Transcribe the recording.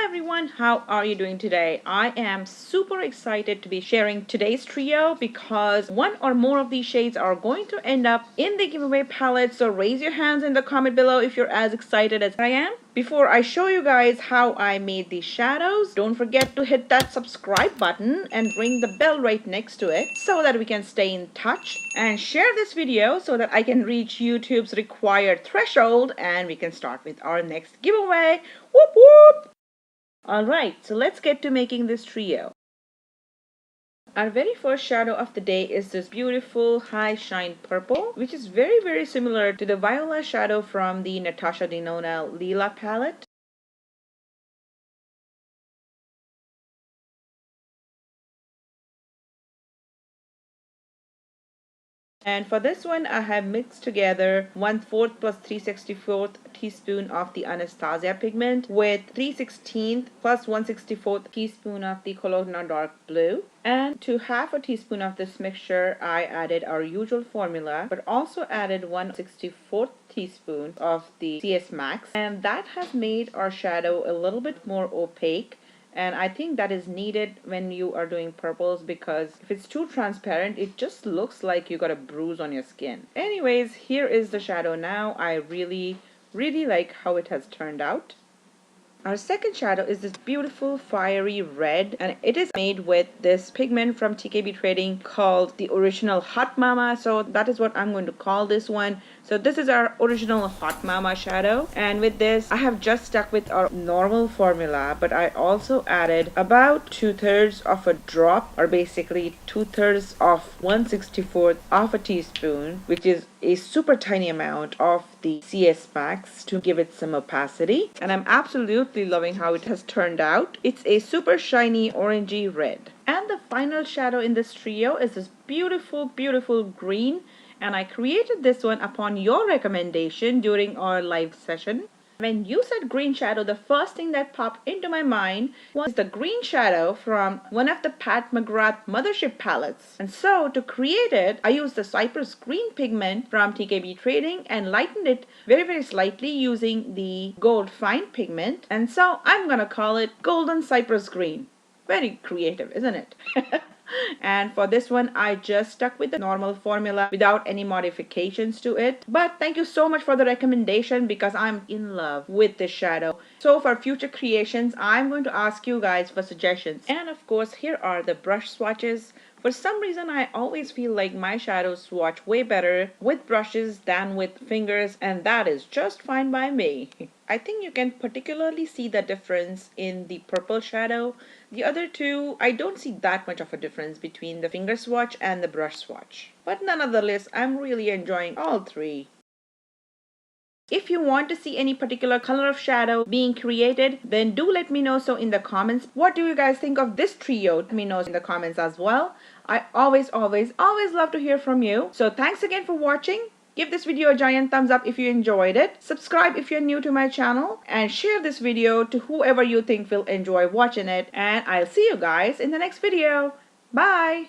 everyone, how are you doing today? I am super excited to be sharing today's trio because one or more of these shades are going to end up in the giveaway palette. So raise your hands in the comment below if you're as excited as I am. Before I show you guys how I made these shadows, don't forget to hit that subscribe button and ring the bell right next to it so that we can stay in touch, and share this video so that I can reach YouTube's required threshold and we can start with our next giveaway. Whoop whoop! Alright, so let's get to making this trio. Our very first shadow of the day is this beautiful high shine purple, which is very similar to the Viola shadow from the Natasha Denona Lila palette. And for this one, I have mixed together 1/4 plus 3/64 teaspoon of the Anastasia pigment with 3/16 plus 1/64 teaspoon of the Colonna Dark Blue. And to half a teaspoon of this mixture, I added our usual formula, but also added 1/64 teaspoon of the CS Max. And that has made our shadow a little bit more opaque. And I think that is needed when you are doing purples, because if it's too transparent, it just looks like you got a bruise on your skin. Anyways, here is the shadow now. I really like how it has turned out. Our second shadow is this beautiful fiery red, and it is made with this pigment from TKB Trading called the original Hot Mama. So that is what I'm going to call this one. So this is our original Hot Mama shadow, and with this I have just stuck with our normal formula, but I also added about 2/3 of a drop, or basically 2/3 of 1/64 of a teaspoon, which is a super tiny amount of the CS Max, to give it some opacity. And I'm absolutely loving how it has turned out. It's a super shiny orangey red. And the final shadow in this trio is this beautiful green, and I created this one upon your recommendation during our live session. When you said green shadow, the first thing that popped into my mind was the green shadow from one of the Pat McGrath Mothership palettes. And so to create it, I used the Cypress Green pigment from TKB Trading and lightened it very slightly using the Gold Fine pigment. And so I'm gonna call it Golden Cypress Green. Very creative, isn't it? And for this one, I just stuck with the normal formula without any modifications to it. But thank you so much for the recommendation, because I'm in love with this shadow. So for future creations, I'm going to ask you guys for suggestions. And of course, here are the brush swatches. For some reason, I always feel like my shadows swatch way better with brushes than with fingers, and that is just fine by me. I think you can particularly see the difference in the purple shadow. The other two, I don't see that much of a difference between the finger swatch and the brush swatch. But nonetheless, I'm really enjoying all three. If you want to see any particular color of shadow being created, then do let me know so in the comments. What do you guys think of this trio? Let me know in the comments as well. I always love to hear from you. So thanks again for watching. Give this video a giant thumbs up if you enjoyed it. Subscribe if you're new to my channel, and share this video to whoever you think will enjoy watching it. And I'll see you guys in the next video. Bye!